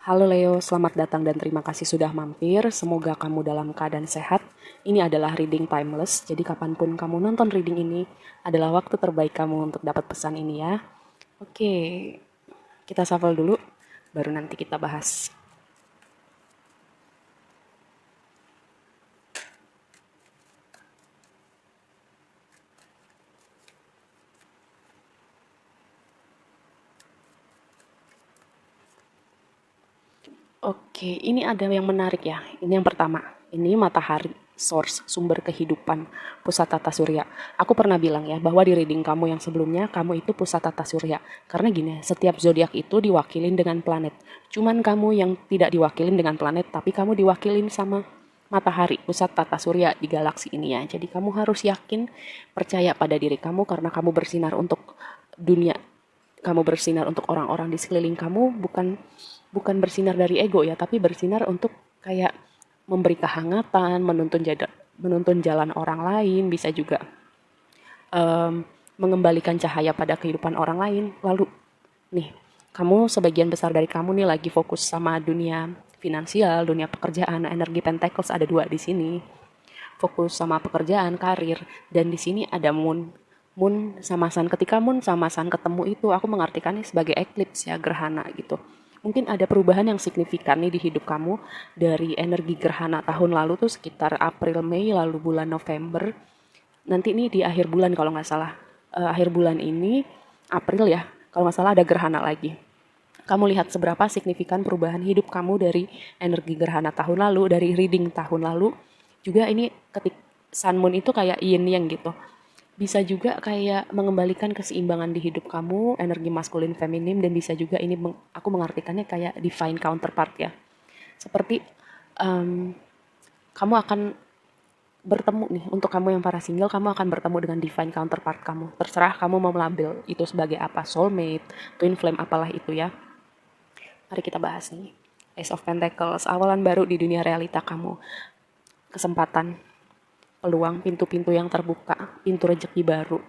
Halo Leo, selamat datang dan terima kasih sudah mampir. Semoga kamu dalam keadaan sehat. Ini adalah reading timeless, jadi kapanpun kamu nonton reading ini adalah waktu terbaik kamu untuk dapat pesan ini ya. Oke, kita shuffle dulu, baru nanti kita bahas. Oke, ini ada yang menarik ya. Ini yang pertama. Ini matahari, source, sumber kehidupan, pusat tata surya. Aku pernah bilang ya, bahwa di reading kamu yang sebelumnya, kamu itu pusat tata surya. Karena gini, setiap zodiak itu diwakilin dengan planet. Cuman kamu yang tidak diwakilin dengan planet, tapi kamu diwakilin sama matahari, pusat tata surya di galaksi ini ya. Jadi kamu harus yakin, percaya pada diri kamu karena kamu bersinar untuk dunia, kamu bersinar untuk orang-orang di sekeliling kamu, bukan bukan bersinar dari ego ya, tapi bersinar untuk kayak memberi kehangatan, menuntun jalan orang lain, bisa juga mengembalikan cahaya pada kehidupan orang lain. Lalu nih, kamu sebagian besar dari kamu nih lagi fokus sama dunia finansial, dunia pekerjaan, energi pentacles ada dua di sini. Fokus sama pekerjaan, karir, dan di sini ada moon. Moon sama sun. Ketika moon sama sun ketemu itu, aku mengartikannya sebagai eclipse ya, gerhana gitu. Mungkin ada perubahan yang signifikan nih di hidup kamu dari energi gerhana tahun lalu tuh sekitar April, Mei, lalu bulan November. Nanti nih di akhir bulan kalau nggak salah, akhir bulan ini, April ya, kalau nggak salah ada gerhana lagi. Kamu lihat seberapa signifikan perubahan hidup kamu dari energi gerhana tahun lalu, dari reading tahun lalu. Juga ini ketik sun moon itu kayak yin yang gitu. Bisa juga kayak mengembalikan keseimbangan di hidup kamu, energi maskulin feminim, dan bisa juga ini aku mengartikannya kayak divine counterpart ya. Seperti em, kamu akan bertemu nih, untuk kamu yang para single, kamu akan bertemu dengan divine counterpart kamu. Terserah kamu mau melabel itu sebagai apa, soulmate, twin flame, apalah itu ya. Mari kita bahas nih. Ace of Pentacles, awalan baru di dunia realita kamu. Kesempatan, peluang, pintu-pintu yang terbuka, pintu rezeki baru,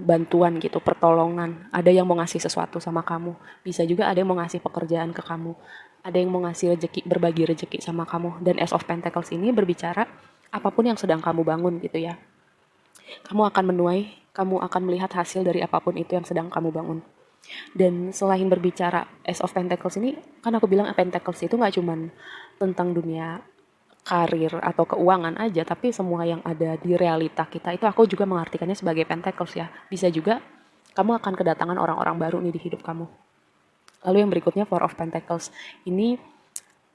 bantuan gitu, pertolongan. Ada yang mau ngasih sesuatu sama kamu. Bisa juga ada yang mau ngasih pekerjaan ke kamu. Ada yang mau ngasih rezeki, berbagi rezeki sama kamu. Dan Ace of Pentacles ini berbicara apapun yang sedang kamu bangun gitu ya. Kamu akan menuai, kamu akan melihat hasil dari apapun itu yang sedang kamu bangun. Dan selain berbicara Ace of Pentacles ini, kan aku bilang Pentacles itu nggak cuman tentang dunia karir atau keuangan aja, tapi semua yang ada di realita kita itu aku juga mengartikannya sebagai Pentacles ya. Bisa juga kamu akan kedatangan orang-orang baru nih di hidup kamu. Lalu yang berikutnya Four of Pentacles. Ini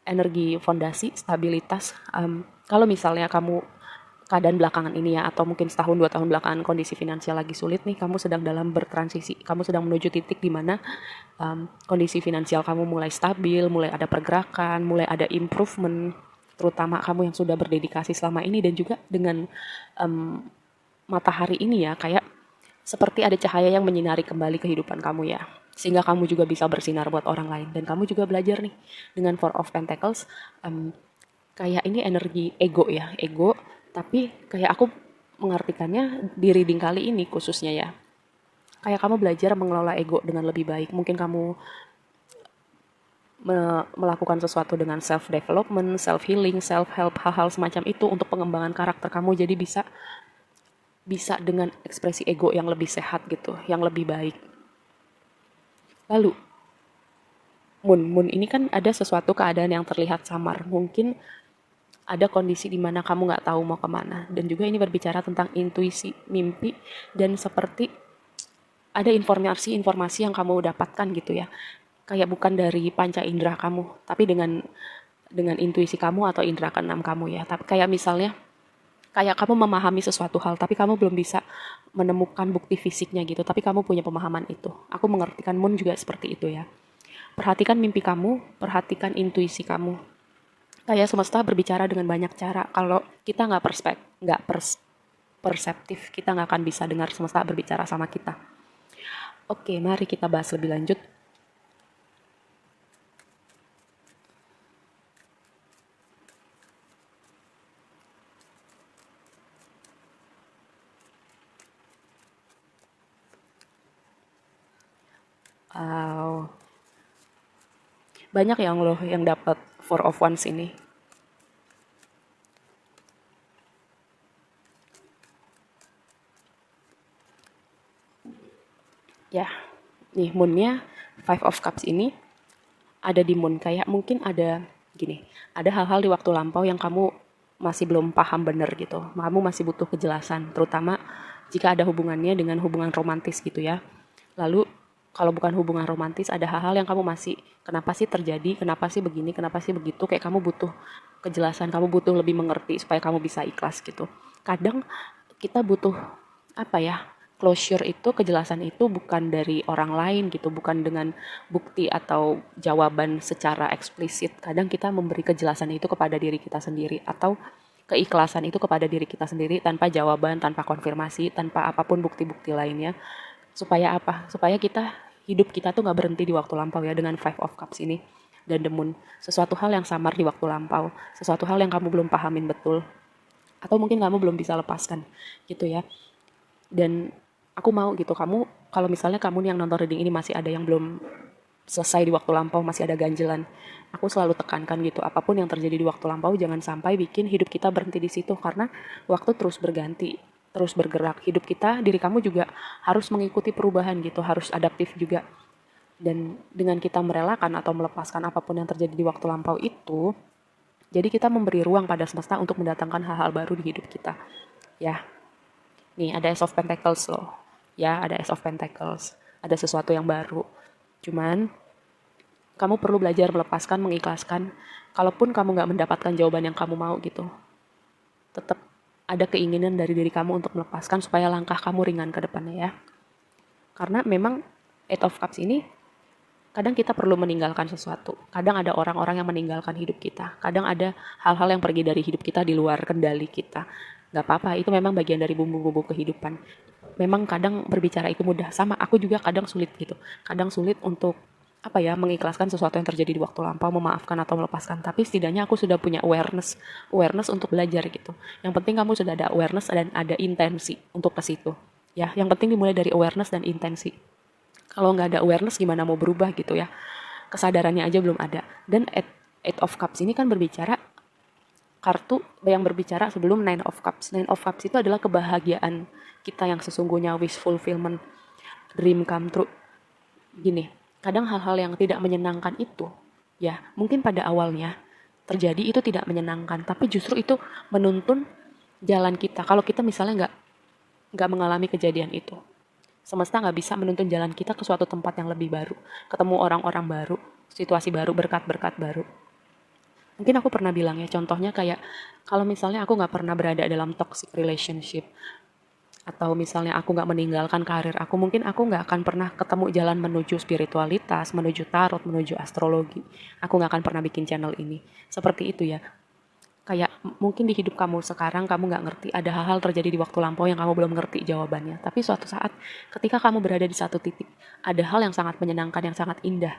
energi fondasi, stabilitas. Kalau misalnya kamu keadaan belakangan ini ya, atau mungkin setahun 2 tahun belakangan kondisi finansial lagi sulit nih, kamu sedang dalam bertransisi, kamu sedang menuju titik di mana kondisi finansial kamu mulai stabil, mulai ada pergerakan, mulai ada improvement, terutama kamu yang sudah berdedikasi selama ini, dan juga dengan matahari ini ya, kayak seperti ada cahaya yang menyinari kembali kehidupan kamu ya, sehingga kamu juga bisa bersinar buat orang lain, dan kamu juga belajar nih dengan Four of Pentacles, kayak ini energi ego ya, ego, tapi kayak aku mengartikannya di reading kali ini khususnya ya, kayak kamu belajar mengelola ego dengan lebih baik. Mungkin kamu melakukan sesuatu dengan self development, self healing, self help, hal-hal semacam itu untuk pengembangan karakter kamu, jadi bisa bisa dengan ekspresi ego yang lebih sehat gitu, yang lebih baik. Lalu moon ini kan ada sesuatu keadaan yang terlihat samar, mungkin ada kondisi di mana kamu nggak tahu mau kemana, dan juga ini berbicara tentang intuisi, mimpi, dan seperti ada informasi-informasi yang kamu dapatkan gitu ya, kayak bukan dari panca indera kamu, tapi dengan intuisi kamu atau indera keenam kamu ya. Tapi kayak misalnya, kayak kamu memahami sesuatu hal, tapi kamu belum bisa menemukan bukti fisiknya gitu, tapi kamu punya pemahaman itu. Aku mengartikan moon juga seperti itu ya. Perhatikan mimpi kamu, perhatikan intuisi kamu. Kayak semesta berbicara dengan banyak cara. Kalau kita nggak perseptif, kita nggak akan bisa dengar semesta berbicara sama kita. Oke, mari kita bahas lebih lanjut. Uh, Banyak yang loh yang dapat Four of Wands ini. Ya, nih moonnya Five of Cups ini ada di moon, kayak mungkin ada gini, ada hal-hal di waktu lampau yang kamu masih belum paham bener gitu. Kamu masih butuh kejelasan, terutama jika ada hubungannya dengan hubungan romantis gitu ya. Lalu kalau bukan hubungan romantis, ada hal-hal yang kamu masih, kenapa sih terjadi, kenapa sih begini, kenapa sih begitu, kayak kamu butuh kejelasan, kamu butuh lebih mengerti supaya kamu bisa ikhlas gitu. Kadang kita butuh apa ya, closure itu, kejelasan itu bukan dari orang lain gitu, bukan dengan bukti atau jawaban secara eksplisit. Kadang kita memberi kejelasan itu kepada diri kita sendiri, atau keikhlasan itu kepada diri kita sendiri tanpa jawaban, tanpa konfirmasi, tanpa apapun bukti-bukti lainnya. Supaya apa? Supaya hidup kita tuh nggak berhenti di waktu lampau ya, dengan Five of Cups ini dan the Moon. Sesuatu hal yang samar di waktu lampau, sesuatu hal yang kamu belum pahamin betul, atau mungkin kamu belum bisa lepaskan gitu ya. Dan aku mau gitu, kamu kalau misalnya kamu yang nonton reading ini masih ada yang belum selesai di waktu lampau, masih ada ganjelan, aku selalu tekankan gitu, apapun yang terjadi di waktu lampau jangan sampai bikin hidup kita berhenti di situ, karena waktu terus berganti, terus bergerak. Hidup kita, diri kamu juga harus mengikuti perubahan gitu, harus adaptif juga. Dan dengan kita merelakan atau melepaskan apapun yang terjadi di waktu lampau itu, jadi kita memberi ruang pada semesta untuk mendatangkan hal-hal baru di hidup kita. Ya, nih ada Ace of Pentacles loh. Ya, ada Ace of Pentacles. Ada sesuatu yang baru. Cuman, kamu perlu belajar melepaskan, mengikhlaskan. Kalaupun kamu nggak mendapatkan jawaban yang kamu mau gitu, tetap ada keinginan dari diri kamu untuk melepaskan supaya langkah kamu ringan ke depannya ya. Karena memang Eight of Cups ini kadang kita perlu meninggalkan sesuatu. Kadang ada orang-orang yang meninggalkan hidup kita. Kadang ada hal-hal yang pergi dari hidup kita di luar kendali kita. Gak apa-apa, itu memang bagian dari bumbu-bumbu kehidupan. Memang kadang berbicara itu mudah. Sama, aku juga kadang sulit gitu. Kadang sulit untuk apa ya, mengikhlaskan sesuatu yang terjadi di waktu lampau, memaafkan atau melepaskan. Tapi setidaknya aku sudah punya awareness untuk belajar gitu. Yang penting kamu sudah ada awareness dan ada intensi untuk ke situ. Ya, yang penting dimulai dari awareness dan intensi. Kalau nggak ada awareness gimana mau berubah gitu ya. Kesadarannya aja belum ada. Dan Eight of Cups ini kan berbicara, kartu yang berbicara sebelum Nine of Cups. Nine of Cups itu adalah kebahagiaan kita yang sesungguhnya, wish fulfillment, dream come true. Gini, kadang hal-hal yang tidak menyenangkan itu, ya mungkin pada awalnya terjadi itu tidak menyenangkan, tapi justru itu menuntun jalan kita. Kalau kita misalnya nggak mengalami kejadian itu, semesta nggak bisa menuntun jalan kita ke suatu tempat yang lebih baru, ketemu orang-orang baru, situasi baru, berkat-berkat baru. Mungkin aku pernah bilang ya, contohnya kayak kalau misalnya aku nggak pernah berada dalam toxic relationship, atau misalnya aku nggak meninggalkan karir aku, mungkin aku nggak akan pernah ketemu jalan menuju spiritualitas, menuju tarot, menuju astrologi. Aku nggak akan pernah bikin channel ini. Seperti itu ya. Kayak mungkin di hidup kamu sekarang kamu nggak ngerti, ada hal-hal terjadi di waktu lampau yang kamu belum ngerti jawabannya. Tapi suatu saat ketika kamu berada di satu titik, ada hal yang sangat menyenangkan, yang sangat indah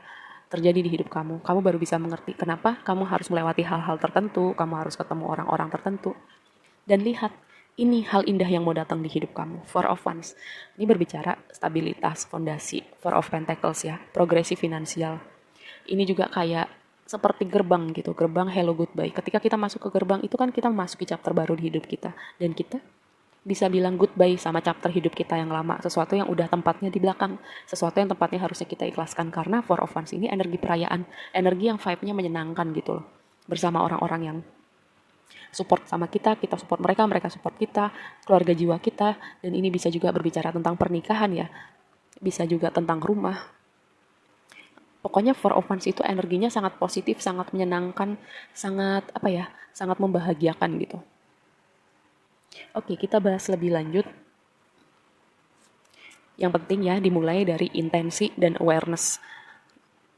terjadi di hidup kamu. Kamu baru bisa mengerti kenapa kamu harus melewati hal-hal tertentu, kamu harus ketemu orang-orang tertentu. Dan lihat, ini hal indah yang mau datang di hidup kamu. Four of Wands. Ini berbicara stabilitas, fondasi. Four of Pentacles ya, progresi finansial. Ini juga kayak seperti gerbang gitu, gerbang hello goodbye. Ketika kita masuk ke gerbang itu kan kita memasuki chapter baru di hidup kita, dan kita bisa bilang goodbye sama chapter hidup kita yang lama, sesuatu yang udah tempatnya di belakang, sesuatu yang tempatnya harusnya kita ikhlaskan. Karena Four of Wands ini energi perayaan, energi yang vibe-nya menyenangkan gitu loh, bersama orang-orang yang support sama kita, kita support mereka, mereka support kita, keluarga jiwa kita. Dan ini bisa juga berbicara tentang pernikahan ya, bisa juga tentang rumah. Pokoknya Four of Wands itu energinya sangat positif, sangat menyenangkan, sangat apa ya, sangat membahagiakan gitu. Oke, kita bahas lebih lanjut. Yang penting ya dimulai dari intensi dan awareness,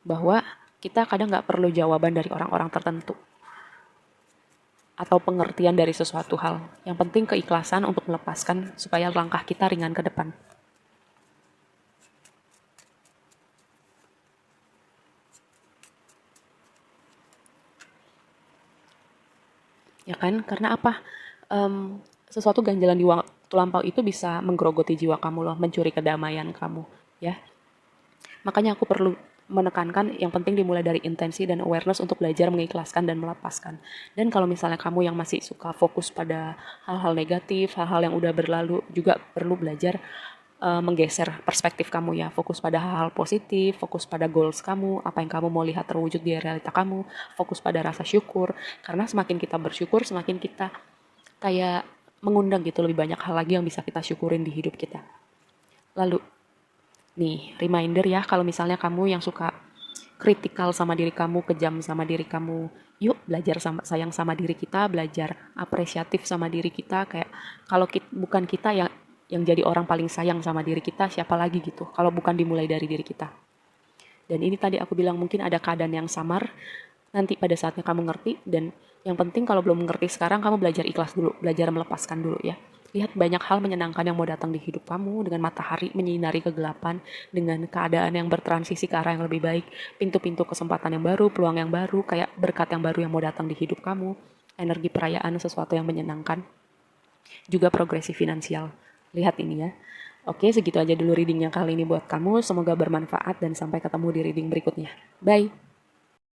bahwa kita kadang nggak perlu jawaban dari orang-orang tertentu atau pengertian dari sesuatu hal. Yang penting keikhlasan untuk melepaskan supaya langkah kita ringan ke depan. Ya kan? Karena apa? Sesuatu ganjalan di waktu lampau itu bisa menggerogoti jiwa kamu loh, mencuri kedamaian kamu, ya. Makanya aku perlu menekankan yang penting dimulai dari intensi dan awareness untuk belajar mengikhlaskan dan melepaskan. Dan kalau misalnya kamu yang masih suka fokus pada hal-hal negatif, hal-hal yang udah berlalu, juga perlu belajar menggeser perspektif kamu ya, fokus pada hal-hal positif, fokus pada goals kamu, apa yang kamu mau lihat terwujud di realita kamu, fokus pada rasa syukur, karena semakin kita bersyukur, semakin kita kayak mengundang gitu lebih banyak hal lagi yang bisa kita syukurin di hidup kita. Lalu, nih, reminder ya, kalau misalnya kamu yang suka kritikal sama diri kamu, kejam sama diri kamu, yuk belajar sayang sama diri kita, belajar apresiatif sama diri kita, kayak kalau bukan kita yang jadi orang paling sayang sama diri kita, siapa lagi gitu, kalau bukan dimulai dari diri kita. Dan ini tadi aku bilang mungkin ada keadaan yang samar, nanti pada saatnya kamu ngerti, dan yang penting kalau belum mengerti sekarang, kamu belajar ikhlas dulu, belajar melepaskan dulu ya. Lihat banyak hal menyenangkan yang mau datang di hidup kamu, dengan matahari menyinari kegelapan, dengan keadaan yang bertransisi ke arah yang lebih baik, pintu-pintu kesempatan yang baru, peluang yang baru, kayak berkat yang baru yang mau datang di hidup kamu, energi perayaan sesuatu yang menyenangkan, juga progresi finansial. Lihat ini ya. Oke, segitu aja dulu readingnya kali ini buat kamu. Semoga bermanfaat dan sampai ketemu di reading berikutnya. Bye!